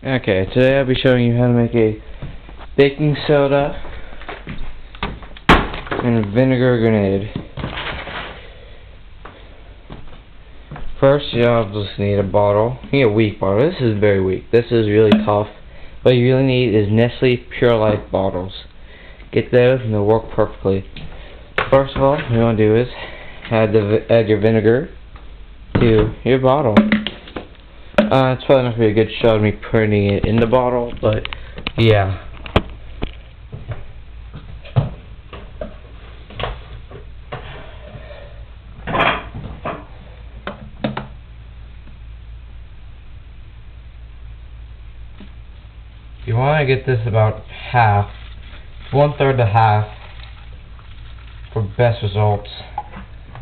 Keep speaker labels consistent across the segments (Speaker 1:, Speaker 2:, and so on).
Speaker 1: Okay, today I'll be showing you how to make a baking soda and a vinegar grenade. First, you'll just need a bottle. You need a weak bottle. This is very weak. This is really tough. What you really need is Nestle Pure Life bottles. Get those and they'll work perfectly. First of all, what you want to do is add your vinegar to your bottle. It's probably not going to be a good shot of me putting it in the bottle, but yeah. You want to get this about half, 1/3 to half for best results.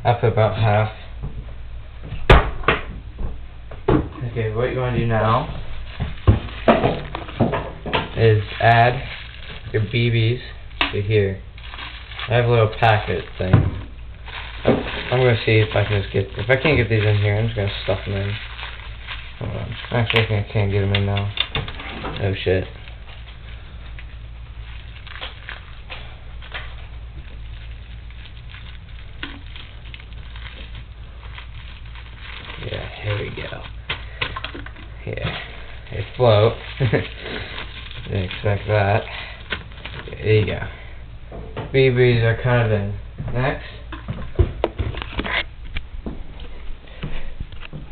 Speaker 1: After about half. Okay, what you want to do now is add your BBs to here. I have a little packet thing. I'm going to see if I can just get, if I can't get these in here, I'm just going to stuff them in. Hold on. Actually, I think I can't get them in now. Oh shit. Yeah, here we go. Yeah, they float. Didn't expect that. Okay, there you go. BBs are kind of in. Next,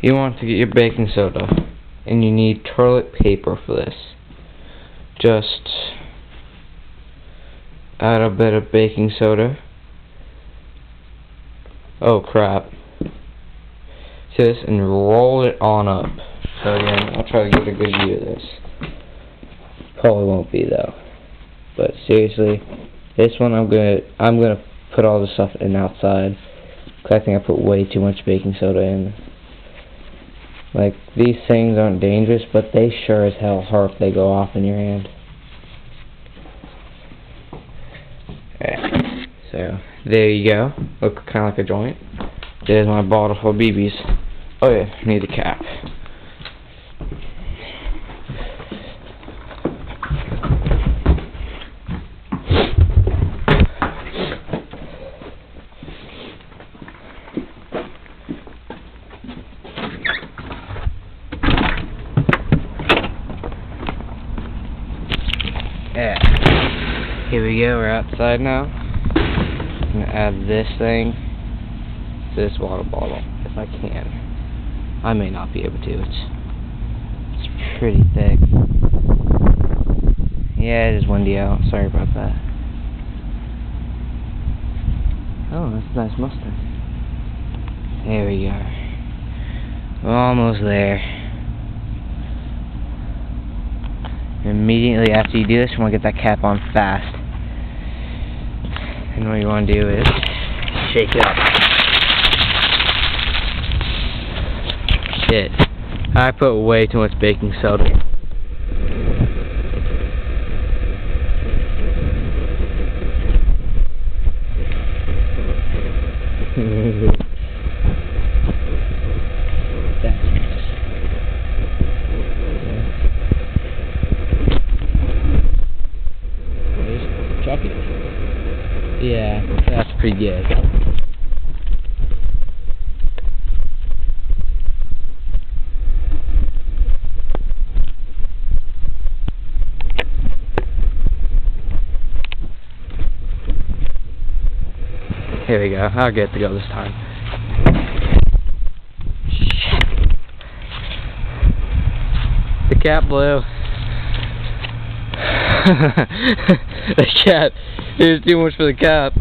Speaker 1: you want to get your baking soda, and you need toilet paper for this. Just add a bit of baking soda. Oh crap. To this and roll it on up. So again, I'll try to get a good view of this. Probably won't be though. But seriously, this one I'm gonna put all the stuff in outside. Cause I think I put way too much baking soda in. Like, these things aren't dangerous, but they sure as hell hurt if they go off in your hand. Okay, so there you go. Look kind of like a joint. There's my bottle full of BBs. Oh yeah, I need a cap. Yeah. Here we go, we're outside now. I'm gonna add this thing to this water bottle, if I can. I may not be able to, it's pretty thick. Yeah, it is windy out, sorry about that. Oh, that's a nice mustard. There we go. We're almost there. Immediately after you do this, you want to get that cap on fast. And what you want to do is shake it up. Shit. I put way too much baking soda. Chuck it. Yeah, that's pretty good. Here we go. I'll get to go this time. Shit. The cap blew. The cap. It was too much for the cap.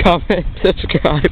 Speaker 1: Comment, subscribe.